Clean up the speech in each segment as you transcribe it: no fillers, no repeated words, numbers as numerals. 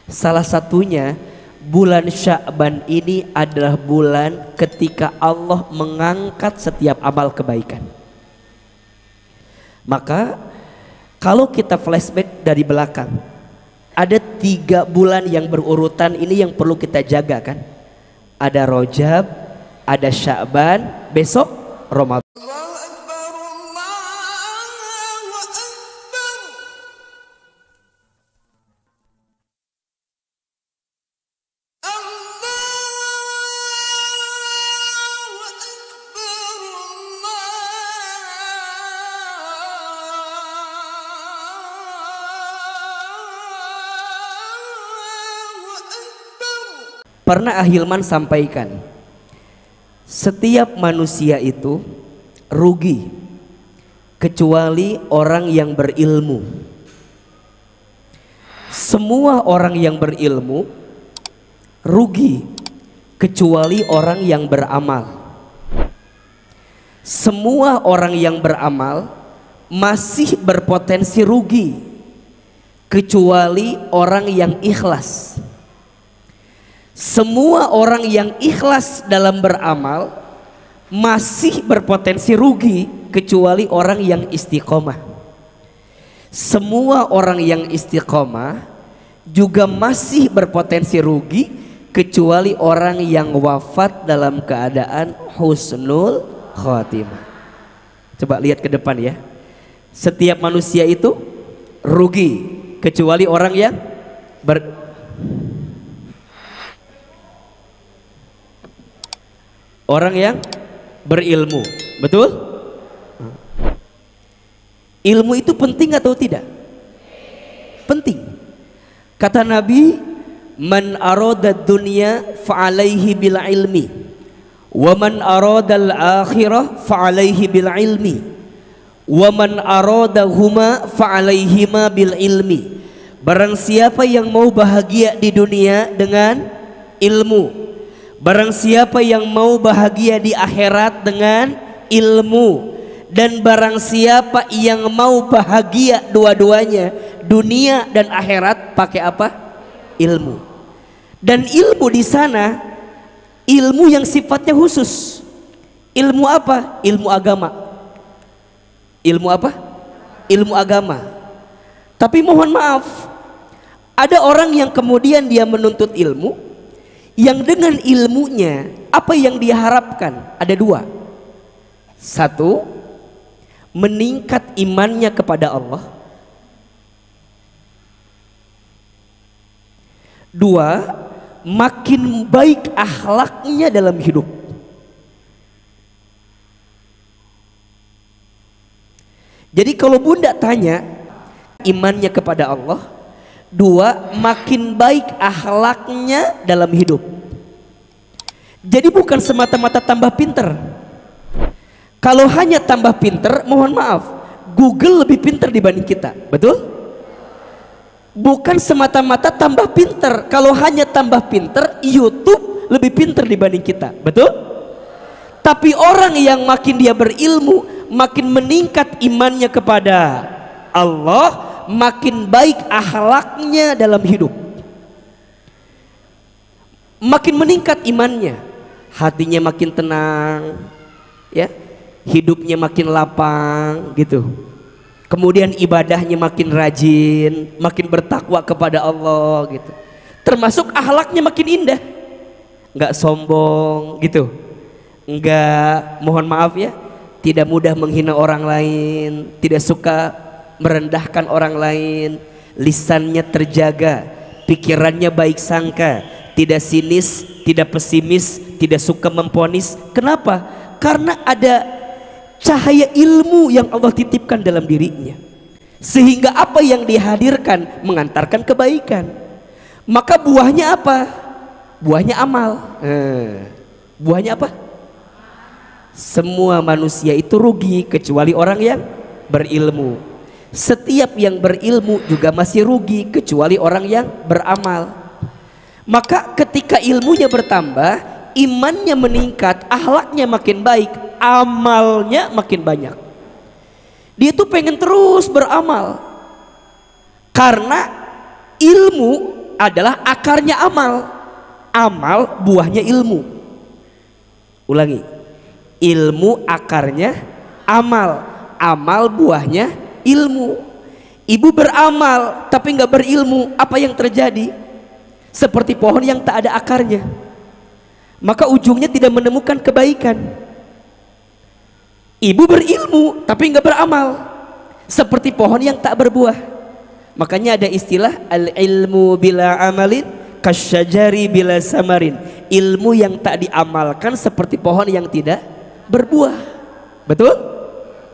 Salah satunya bulan Sya'ban ini adalah bulan ketika Allah mengangkat setiap amal kebaikan. Maka kalau kita flashback dari belakang, ada 3 bulan yang berurutan ini yang perlu kita jaga kan. Ada Rajab, ada Sya'ban, besok Ramadan. Pernah Ahilman sampaikan, setiap manusia itu rugi kecuali orang yang berilmu. Semua orang yang berilmu rugi kecuali orang yang beramal. Semua orang yang beramal masih berpotensi rugi kecuali orang yang ikhlas. Semua orang yang ikhlas dalam beramal masih berpotensi rugi kecuali orang yang istiqomah. Semua orang yang istiqomah juga masih berpotensi rugi kecuali orang yang wafat dalam keadaan husnul khotimah. Coba lihat ke depan ya. Setiap manusia itu rugi kecuali orang yang orang yang berilmu. Betul? Ilmu itu penting atau tidak? Penting. Kata Nabi, man arada dunya fa'alaihi bil ilmi wa man arada al akhirah fa'alaihi bil ilmi wa man arada huma fa'alaihima bil ilmi. Barang siapa yang mau bahagia di dunia dengan ilmu, barang siapa yang mau bahagia di akhirat dengan ilmu, dan barang siapa yang mau bahagia dua-duanya, dunia dan akhirat, pakai apa? Ilmu. Dan ilmu di sana ilmu yang sifatnya khusus. Ilmu apa? Ilmu agama. Ilmu apa? Ilmu agama. Tapi mohon maaf, ada orang yang kemudian dia menuntut ilmu yang dengan ilmunya apa yang dia harapkan ada 2. 1, meningkat imannya kepada Allah. 2, makin baik akhlaknya dalam hidup. Jadi kalau bunda tanya imannya kepada Allah, 2, makin baik akhlaknya dalam hidup. Jadi bukan semata-mata tambah pinter. Kalau hanya tambah pinter, mohon maaf, Google lebih pinter dibanding kita. Betul? Bukan semata-mata tambah pinter. Kalau hanya tambah pinter, YouTube lebih pinter dibanding kita. Betul? Tapi orang yang makin dia berilmu, makin meningkat imannya kepada Allah, makin baik akhlaknya dalam hidup, makin meningkat imannya, hatinya makin tenang, ya, hidupnya makin lapang gitu. Kemudian ibadahnya makin rajin, makin bertakwa kepada Allah gitu. Termasuk akhlaknya makin indah, nggak sombong gitu, nggak, mohon maaf ya, tidak mudah menghina orang lain, tidak suka merendahkan orang lain, lisannya terjaga, pikirannya baik sangka, tidak sinis, tidak pesimis, tidak suka memponis. Kenapa? Karena ada cahaya ilmu yang Allah titipkan dalam dirinya, sehingga apa yang dihadirkan mengantarkan kebaikan. Maka buahnya apa? Buahnya amal. Buahnya apa? Semua manusia itu rugi kecuali orang yang berilmu. Setiap yang berilmu juga masih rugi kecuali orang yang beramal. Maka ketika ilmunya bertambah, imannya meningkat, akhlaknya makin baik, amalnya makin banyak. Dia tuh pengen terus beramal, karena ilmu adalah akarnya amal. Amal buahnya ilmu. Ulangi, ilmu akarnya amal, amal buahnya ilmu. Ibu beramal tapi nggak berilmu, apa yang terjadi? Seperti pohon yang tak ada akarnya, maka ujungnya tidak menemukan kebaikan. Ibu berilmu tapi nggak beramal, seperti pohon yang tak berbuah. Makanya ada istilah al-ilmu bila amalin kasyajari bila samarin. Ilmu yang tak diamalkan seperti pohon yang tidak berbuah. Betul?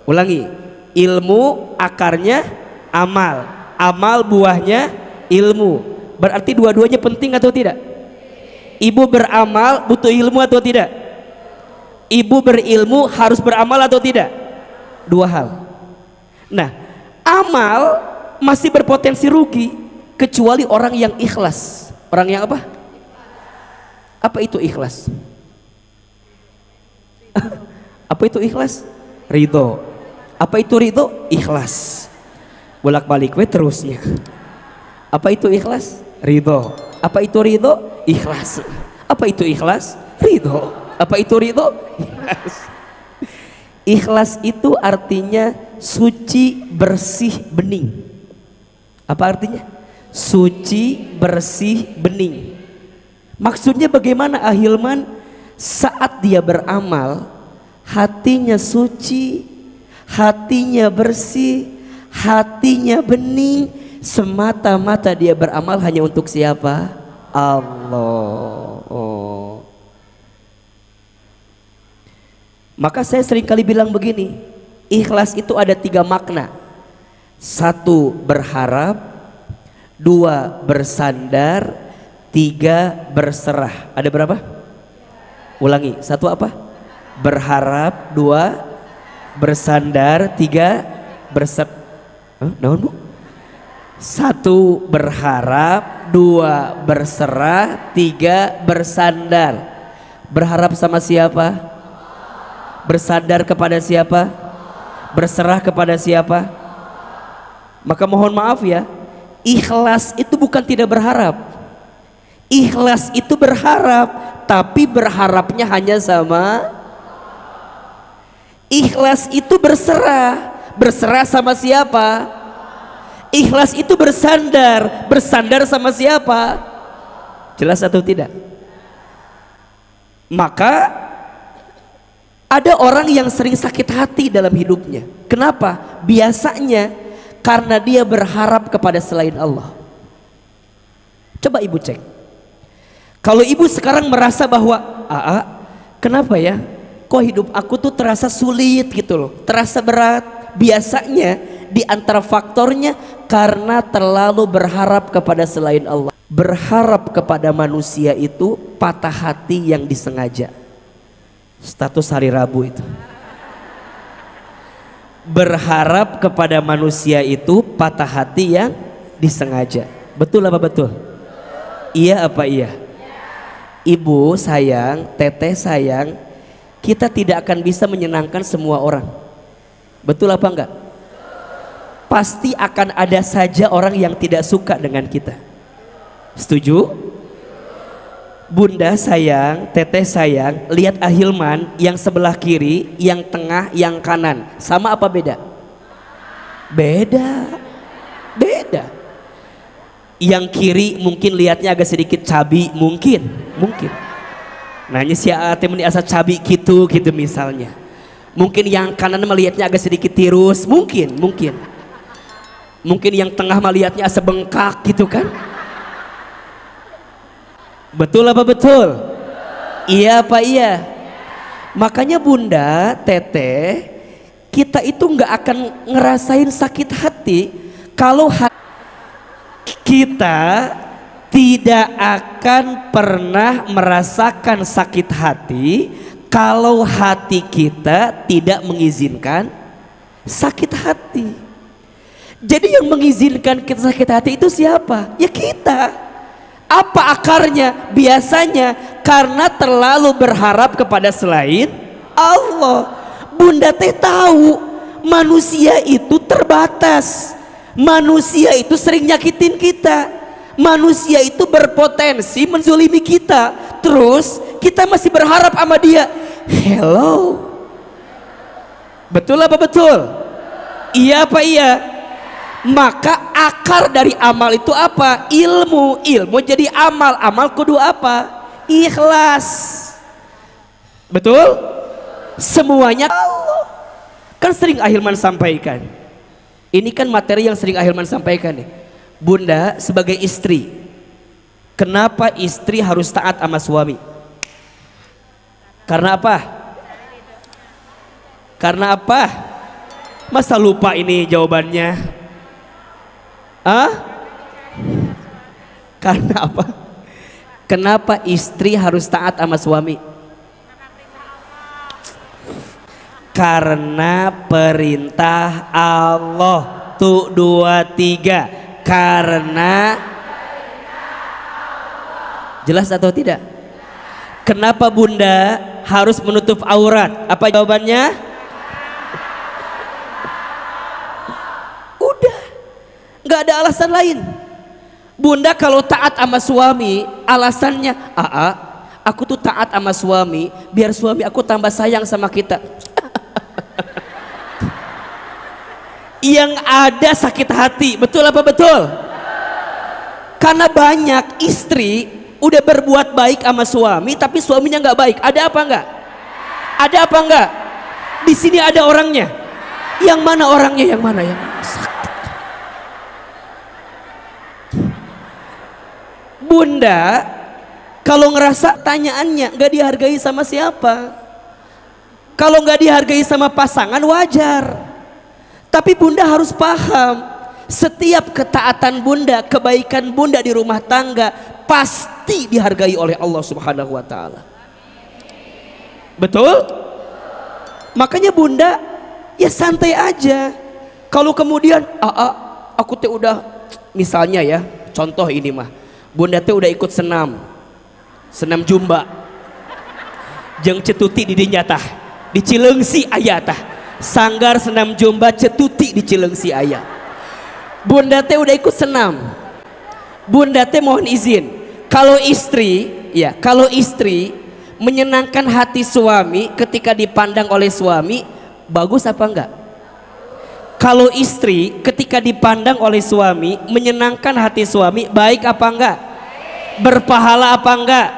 Ulangi, ilmu akarnya amal, amal buahnya ilmu. Berarti dua-duanya penting atau tidak? Ibu beramal butuh ilmu atau tidak? Ibu berilmu harus beramal atau tidak? Dua hal. Nah, amal masih berpotensi rugi kecuali orang yang ikhlas. Orang yang apa? Apa itu ikhlas? Apa itu ikhlas? Ridho. Apa itu ridho? Ikhlas. Bolak-balik we terusnya. Apa itu ikhlas? Ridho. Apa itu ridho? Ikhlas. Apa itu ikhlas? Ridho. Apa itu ridho? Ikhlas. Ikhlas itu artinya suci, bersih, bening. Apa artinya? Suci, bersih, bening. Maksudnya bagaimana Ahilman? Saat dia beramal, hatinya suci, hatinya bersih, hatinya bening, semata-mata dia beramal hanya untuk siapa? Allah. Oh. Maka saya seringkali bilang begini, ikhlas itu ada 3 makna. 1 berharap, 2 bersandar, 3 berserah. Ada berapa? Ulangi, 1 apa? Berharap, 2 bersandar, 3 berserah. Naon bu? 1 berharap, 2 berserah, 3 bersandar. Berharap sama siapa? Bersandar kepada siapa? Berserah kepada siapa? Maka mohon maaf ya, ikhlas itu bukan tidak berharap. Ikhlas itu berharap, tapi berharapnya hanya sama. Ikhlas itu berserah, berserah sama siapa? Ikhlas itu bersandar, bersandar sama siapa? Jelas atau tidak? Maka ada orang yang sering sakit hati dalam hidupnya. Kenapa? Biasanya karena dia berharap kepada selain Allah. Coba ibu cek. Kalau ibu sekarang merasa bahwa kenapa ya? Kok hidup aku tuh terasa sulit gitu loh, terasa berat. Biasanya di antara faktornya karena terlalu berharap kepada selain Allah. Berharap kepada manusia itu patah hati yang disengaja. Status hari Rabu itu. Berharap kepada manusia itu patah hati yang disengaja. Betul apa betul? Iya apa iya? Ibu sayang, teteh sayang, kita tidak akan bisa menyenangkan semua orang. Betul apa enggak? Pasti akan ada saja orang yang tidak suka dengan kita. Setuju? Bunda sayang, teteh sayang, lihat Ahilman yang sebelah kiri, yang tengah, yang kanan. Sama apa beda? Beda. Beda. Yang kiri mungkin lihatnya agak sedikit cabi, mungkin. Nanya si ate meni asa cabi gitu misalnya. Mungkin yang kanan melihatnya agak sedikit tirus, mungkin. Mungkin yang tengah melihatnya asa bengkak gitu kan? Betul apa betul? Iya apa iya? Makanya bunda, teteh, kita itu nggak akan ngerasain sakit hati kalau kita tidak akan pernah merasakan sakit hati kalau hati kita tidak mengizinkan sakit hati. Jadi yang mengizinkan kita sakit hati itu siapa? Ya kita. Apa akarnya? Biasanya karena terlalu berharap kepada selain Allah. Bunda teh tahu manusia itu terbatas. Manusia itu sering nyakitin kita. Manusia itu berpotensi menzolimi kita, terus kita masih berharap sama dia. Hello, betul apa betul? Iya apa iya? Maka akar dari amal itu apa? Ilmu. Ilmu jadi amal. Amal kudu apa? Ikhlas. Betul? Semuanya Allah. Kan sering Ahilman sampaikan. Ini kan materi yang sering Ahilman sampaikan nih. Bunda sebagai istri, kenapa istri harus taat sama suami? Karena apa? Karena apa? Masa lupa ini jawabannya? Karena apa? Kenapa istri harus taat sama suami? Karena perintah Allah. Tuh 2 3. Karena jelas atau tidak? Kenapa Bunda harus menutup aurat? Apa jawabannya? Udah, nggak ada alasan lain. Bunda kalau taat sama suami, alasannya, aku tuh taat sama suami biar suami aku tambah sayang sama kita. Yang ada sakit hati, betul apa betul? Karena banyak istri udah berbuat baik sama suami tapi suaminya nggak baik. Ada apa enggak? Ada apa enggak? Di sini ada orangnya. Yang mana orangnya? Yang mana yang sakit? Bunda kalau ngerasa tanyaannya nggak dihargai sama siapa, kalau nggak dihargai sama pasangan wajar. Tapi Bunda harus paham, setiap ketaatan Bunda, kebaikan Bunda di rumah tangga pasti dihargai oleh Allah Subhanahu wa taala. Betul? Makanya Bunda ya santai aja. Kalau kemudian aku teh udah, misalnya ya, contoh ini mah, Bunda teh udah ikut senam jumba jeung cetuti di dinya tah di Cileungsi aya tah. Sanggar senam jumba cetuti di Cileungsi aya. Bunda teh udah ikut senam. Bunda teh mohon izin, kalau istri menyenangkan hati suami ketika dipandang oleh suami, bagus apa enggak? Kalau istri ketika dipandang oleh suami menyenangkan hati suami, baik apa enggak? Berpahala apa enggak?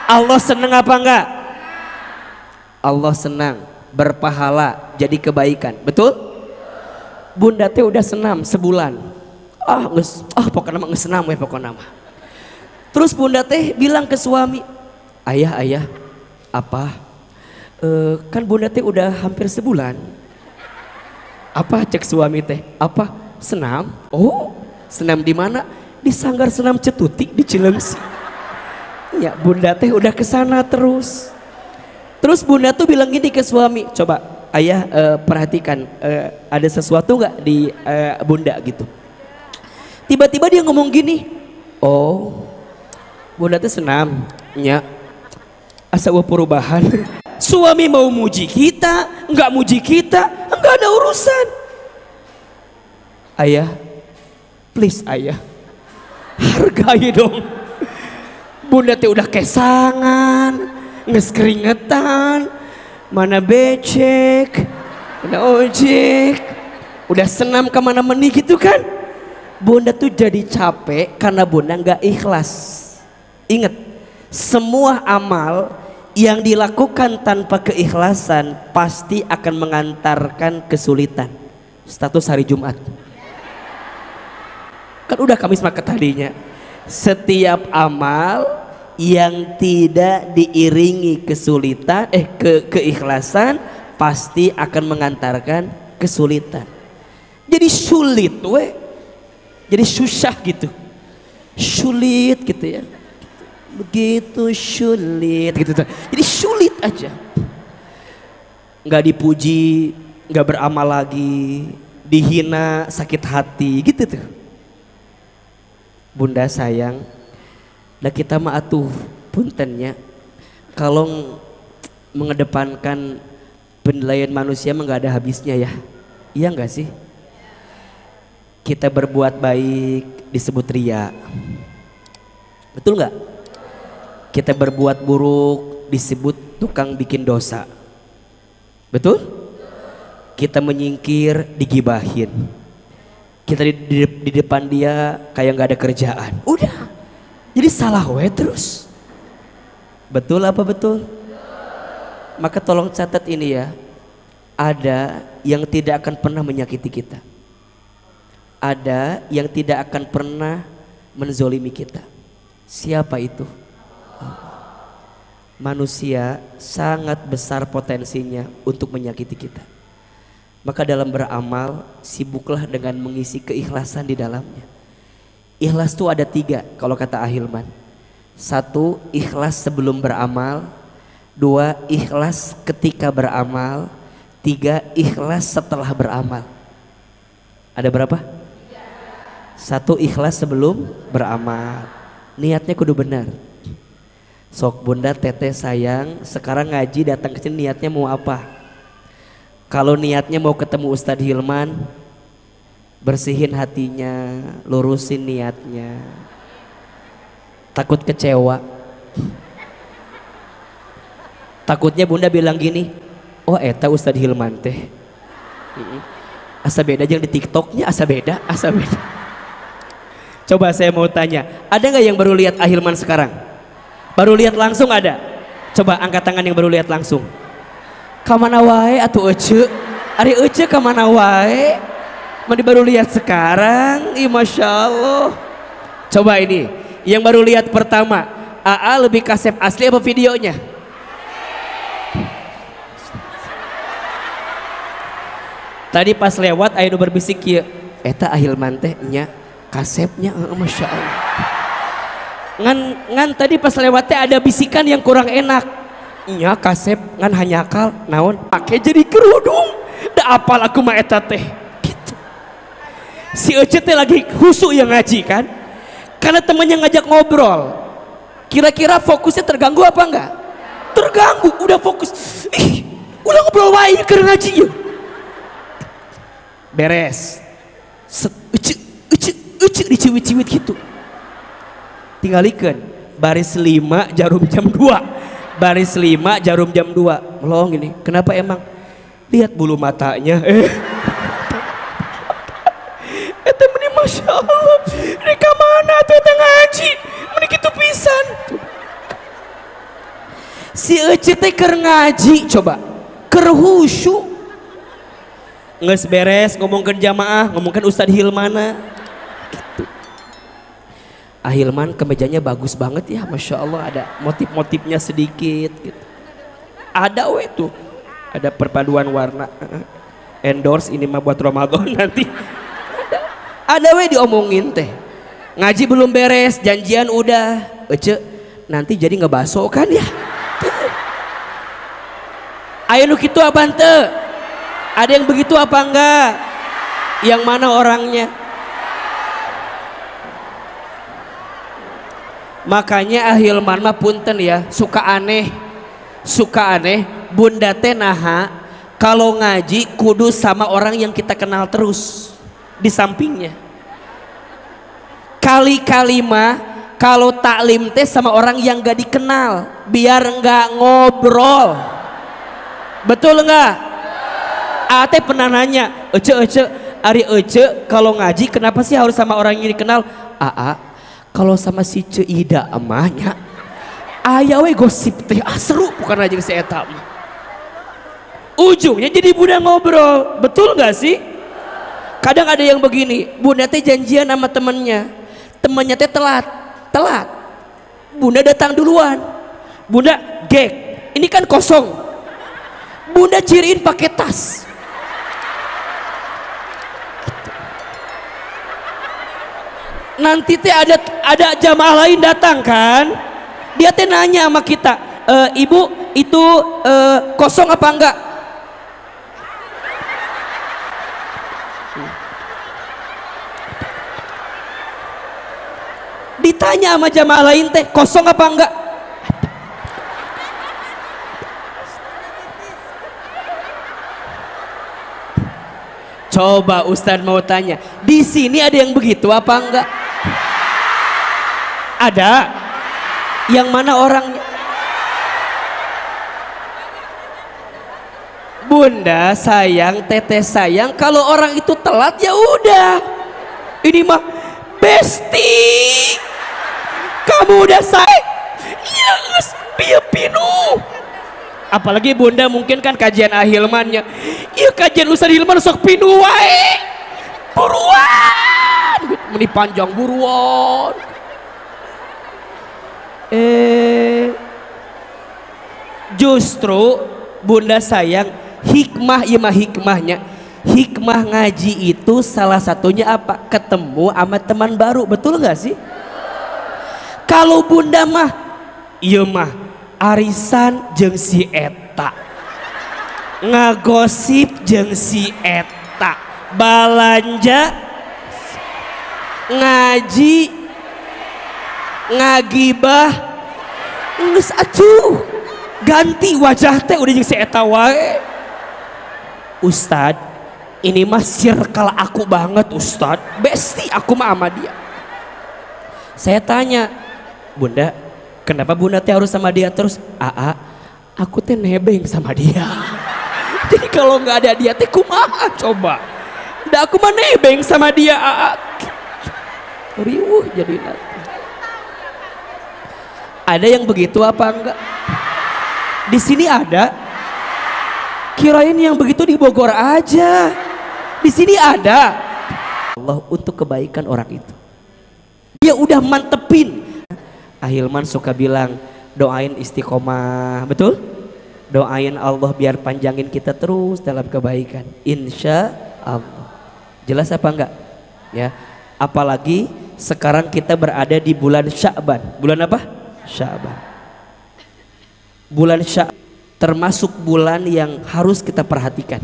Allah senang apa enggak? Allah senang, berpahala, jadi kebaikan. Betul? Bunda teh udah senam sebulan. Pokoknya mah ngesenam we pokoknya mah. Terus Bunda teh bilang ke suami, ayah, apa? Kan Bunda teh udah hampir sebulan. Apa cek suami teh? Apa? Senam? Oh, senam di mana? Di Sanggar Senam Cetuti di Cileungsi. Ya, Bunda teh udah kesana terus. Terus Bunda tuh bilang gini ke suami, coba ayah perhatikan, ada sesuatu nggak di Bunda gitu. Tiba-tiba dia ngomong gini, oh Bunda tuh senam, ya asa perubahan. Suami mau muji kita, nggak muji kita, nggak ada urusan. Ayah, please ayah, hargai dong. Bunda teh udah kesangan, nges keringetan, mana becek, mana ojek, udah senam kemana meni gitu kan. Bunda tuh jadi capek karena Bunda nggak ikhlas. Ingat, semua amal yang dilakukan tanpa keikhlasan pasti akan mengantarkan kesulitan. Status hari Jumat kan udah Kamis maka tadinya. Setiap amal yang tidak diiringi kesulitan, keikhlasan pasti akan mengantarkan kesulitan. Jadi sulit jadi susah gitu, sulit gitu ya, begitu sulit gitu. Jadi sulit aja, nggak dipuji, nggak beramal lagi, dihina, sakit hati gitu tuh. Bunda sayang, dah kita mah atuh puntennya kalau mengedepankan penilaian manusia mah nggak ada habisnya ya. Iya nggak sih? Kita berbuat baik disebut ria, Betul nggak? Kita berbuat buruk disebut tukang bikin dosa. Betul? Kita menyingkir digibahin. Kita di depan dia kayak nggak ada kerjaan. Udah. Jadi salah we terus. Betul apa betul? Maka tolong catat ini ya. Ada yang tidak akan pernah menyakiti kita. Ada yang tidak akan pernah menzolimi kita. Siapa itu? Manusia sangat besar potensinya untuk menyakiti kita. Maka dalam beramal sibuklah dengan mengisi keikhlasan di dalamnya. Ikhlas itu ada 3 kalau kata Ahilman. 1, ikhlas sebelum beramal. 2, ikhlas ketika beramal. 3, ikhlas setelah beramal. Ada berapa? 1, ikhlas sebelum beramal. Niatnya kudu benar. Sok bunda teteh sayang, sekarang ngaji datang ke sini niatnya mau apa? Kalau niatnya mau ketemu Ustadz Hilman, bersihin hatinya, lurusin niatnya. Takut kecewa. Takutnya bunda bilang gini, oh eta Ustadz Hilman teh. Asa beda jeung di TikToknya, asa beda. Coba saya mau tanya, ada nggak yang baru lihat Ahilman sekarang? Baru lihat langsung ada? Coba angkat tangan yang baru lihat langsung. Kamana wae atuh ece? Ari ece kamana wae? Mandi baru lihat sekarang? Ih Masya Allah. Coba ini, yang baru lihat pertama, AA lebih kasep asli apa videonya? Tadi pas lewat aya nu berbisik kieu, eta Ahilman teh nya kasepnya, Masya Allah. Ngan tadi pas lewatnya ada bisikan yang kurang enak. Nya kasep ngan hanyakal naon pakai jadi kerudung. Da apal aku mah eta teh. Gitu. Si Ece teh lagi husu yang ngaji kan? Karena temannya ngajak ngobrol. Kira-kira fokusnya terganggu apa enggak? Terganggu, udah fokus. Ih, udah ngobrol wae keur ngaji ya. Beres. Ece diciwit-ciwit gitu. Tinggalikan baris 5 jarum jam 2. Baris 5 jarum jam 2. Melong ini. Kenapa emang? Lihat bulu matanya. Eta meni Masya Allah. Reka mana tuh eta ngaji? Meni kitu pisan. Si Ece teh keur ngaji coba. Keur khusyuk. Nges beres ngomongkeun jamaah, ngomongkeun Ustadz Hilmana. Gitu. Ahilman kemejanya bagus banget ya, Masya Allah, ada motif-motifnya sedikit gitu. Ada we tuh, ada perpaduan warna. Endorse ini mah buat Ramadan nanti. Ada we diomongin teh. Ngaji belum beres, janjian udah. Ece nanti jadi ngebaso kan ya. Ayo nu kitu apa ente? Ada yang begitu apa enggak? Yang mana orangnya? Makanya Ahilman mah punten ya, suka aneh. Bunda teh naha kalau ngaji kudu sama orang yang kita kenal terus di sampingnya. Kali-kali mah kalau taklim teh sama orang yang gak dikenal biar enggak ngobrol. Betul enggak? Ate pernah nanya, Ece, Ari Ece kalau ngaji kenapa sih harus sama orang yang dikenal? Aa, kalau sama si Ceida emahnya, aya we gosip teh seru bukan aja si eta. Ujungnya jadi bunda ngobrol, betul nggak sih? Kadang ada yang begini, bunda teh janjian sama temennya teh telat, bunda datang duluan, bunda gek, ini kan kosong, bunda ciriin pakai tas. Nanti teh ada jamaah lain datang kan, dia teh nanya sama kita, ibu itu kosong apa enggak? Ditanya sama jamaah lain teh kosong apa enggak? Coba Ustadz mau tanya, di sini ada yang begitu apa enggak? Ada. Yang mana orangnya? Bunda sayang, teteh sayang, kalau orang itu telat ya udah. Ini mah besti. Kamu udah sayang. Iya, piye pinu. Apalagi bunda mungkin kan kajian ahilmannya. Iya kajian Ustaz Hilman sok pinu wae. Buruan. Meni panjang buruan. Justru bunda sayang hikmah, ya mah hikmahnya. Hikmah ngaji itu salah satunya apa? Ketemu sama teman baru, betul nggak sih? Kalau bunda mah, iya mah arisan jeung si eta, ngagosip jeung si eta, balanja, ngaji, ngagibah, geus atuh ganti wajah teh udah jeung si eta wae. Ustad, ini mah circle aku banget Ustad, besti aku mah sama dia. Saya tanya, bunda, kenapa bunda teh harus sama dia terus? Aku teh nebeng sama dia. Jadi kalau nggak ada dia teh kumaha coba? Udah aku mah nebeng sama dia. Riuh jadi nanti. Ada yang begitu apa enggak? Di sini ada. Kirain yang begitu di Bogor aja. Di sini ada. Allah untuk kebaikan orang itu. Dia udah mantepin. Ahilman suka bilang doain istiqomah, betul? Doain Allah biar panjangin kita terus dalam kebaikan. Insya Allah. Jelas apa enggak? Ya. Apalagi sekarang kita berada di bulan Sya'ban. Bulan apa? Sya'ban. Bulan Sya'ban termasuk bulan yang harus kita perhatikan.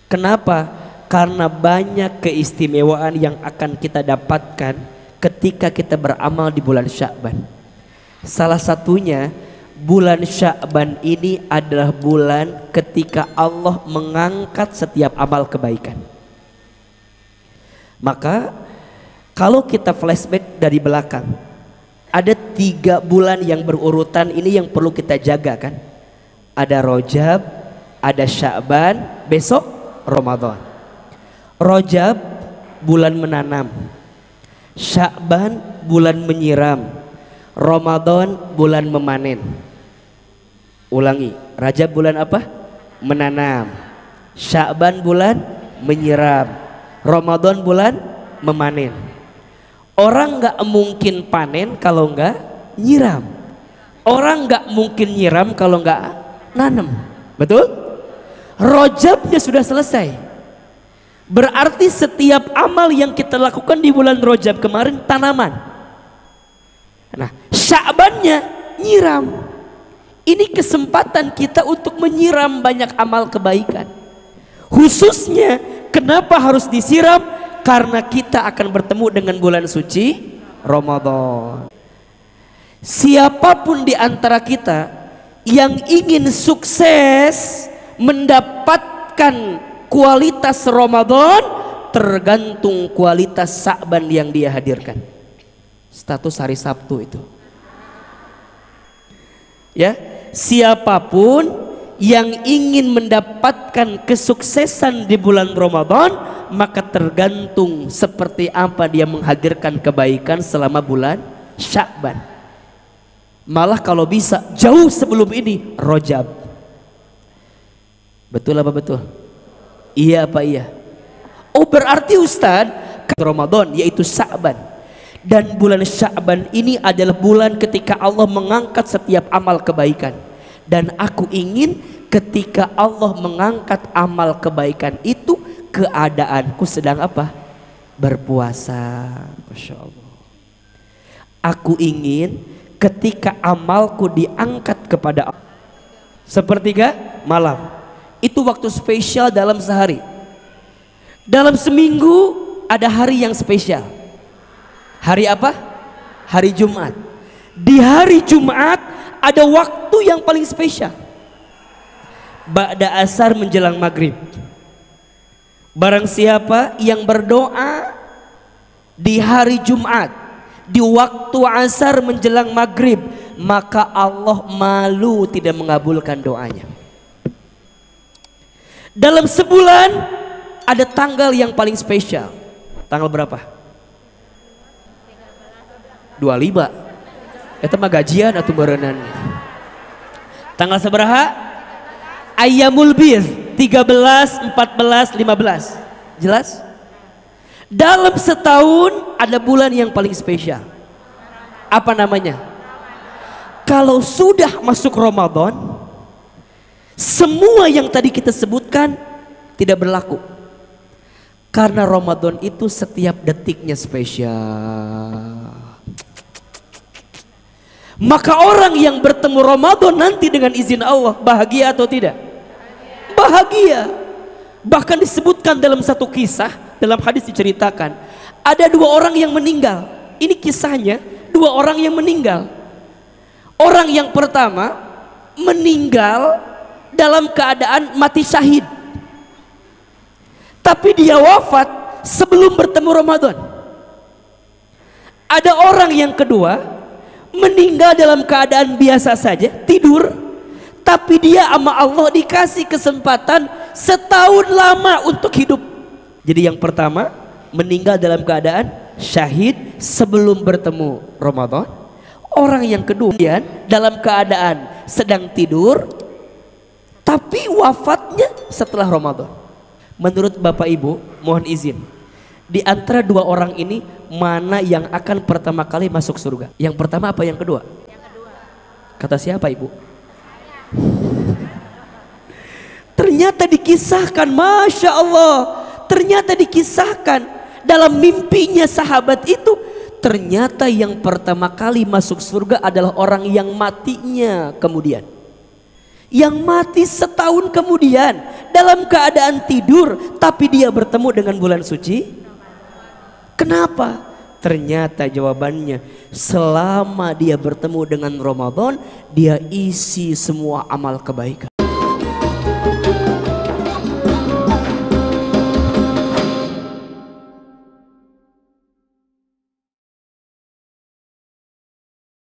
Kenapa? Karena banyak keistimewaan yang akan kita dapatkan ketika kita beramal di bulan Sya'ban. Salah satunya bulan Sya'ban ini adalah bulan ketika Allah mengangkat setiap amal kebaikan. Maka kalau kita flashback dari belakang, ada 3 bulan yang berurutan ini yang perlu kita jaga kan. Ada Rajab, ada Sya'ban, besok Ramadan. Rajab bulan menanam, Sya'ban bulan menyiram, Ramadan bulan memanen. Ulangi, Rajab bulan apa? Menanam, Sya'ban bulan menyiram, Ramadan bulan memanen. Orang nggak mungkin panen kalau nggak nyiram. Orang nggak mungkin nyiram kalau nggak nanam, betul? Rajabnya sudah selesai. Berarti setiap amal yang kita lakukan di bulan Rajab kemarin tanaman. Nah, Sya'bannya nyiram. Ini kesempatan kita untuk menyiram banyak amal kebaikan. Khususnya kenapa harus disiram? Karena kita akan bertemu dengan bulan suci Ramadan. Siapapun di antara kita yang ingin sukses mendapatkan kualitas Ramadan, tergantung kualitas Sya'ban yang dia hadirkan. Status hari Sabtu itu. Ya, siapapun yang ingin mendapatkan kesuksesan di bulan Ramadan, maka tergantung seperti apa dia menghadirkan kebaikan selama bulan Sya'ban. Malah kalau bisa jauh sebelum ini Rajab. Betul apa betul? Iya apa iya? Oh berarti Ustaz, Ramadan yaitu Sya'ban. Dan bulan Sya'ban ini adalah bulan ketika Allah mengangkat setiap amal kebaikan. Dan aku ingin ketika Allah mengangkat amal kebaikan itu, keadaanku sedang apa? Berpuasa. Masya Allah. Aku ingin ketika amalku diangkat kepada Allah, sepertiga malam, itu waktu spesial dalam sehari. Dalam seminggu ada hari yang spesial. Hari apa? Hari Jumat. Di hari Jumat ada waktu yang paling spesial. Ba'da asar menjelang maghrib. Barang siapa yang berdoa di hari Jumat di waktu asar menjelang maghrib, maka Allah malu tidak mengabulkan doanya. Dalam sebulan ada tanggal yang paling spesial. Tanggal berapa? 25. Itu mah gajian atau berenang. Tanggal seberapa? Ayyamul Bidh, 13, 14, 15. Jelas? Dalam setahun ada bulan yang paling spesial. Apa namanya? Kalau sudah masuk Ramadan, semua yang tadi kita sebutkan tidak berlaku. Karena Ramadan itu setiap detiknya spesial. Maka orang yang bertemu Ramadan nanti dengan izin Allah bahagia atau tidak? Bahagia. Bahkan disebutkan dalam satu kisah, dalam hadis diceritakan, ada 2 orang yang meninggal. Ini kisahnya, 2 orang yang meninggal. Orang yang pertama meninggal dalam keadaan mati syahid, tapi dia wafat sebelum bertemu Ramadan. Ada orang yang kedua meninggal dalam keadaan biasa saja, tidur, tapi dia sama Allah dikasih kesempatan setahun lama untuk hidup. Jadi yang pertama meninggal dalam keadaan syahid sebelum bertemu Ramadan. Orang yang kedua dalam keadaan sedang tidur tapi wafatnya setelah Ramadan. Menurut Bapak Ibu, mohon izin, di antara 2 orang ini mana yang akan pertama kali masuk surga? Yang pertama apa yang kedua? Yang kedua. Kata siapa Ibu? Ternyata dikisahkan, Masya Allah, ternyata dikisahkan dalam mimpinya sahabat itu, ternyata yang pertama kali masuk surga adalah orang yang matinya kemudian. Yang mati setahun kemudian dalam keadaan tidur, tapi dia bertemu dengan bulan suci. Kenapa? Ternyata jawabannya, selama dia bertemu dengan Ramadan, dia isi semua amal kebaikan.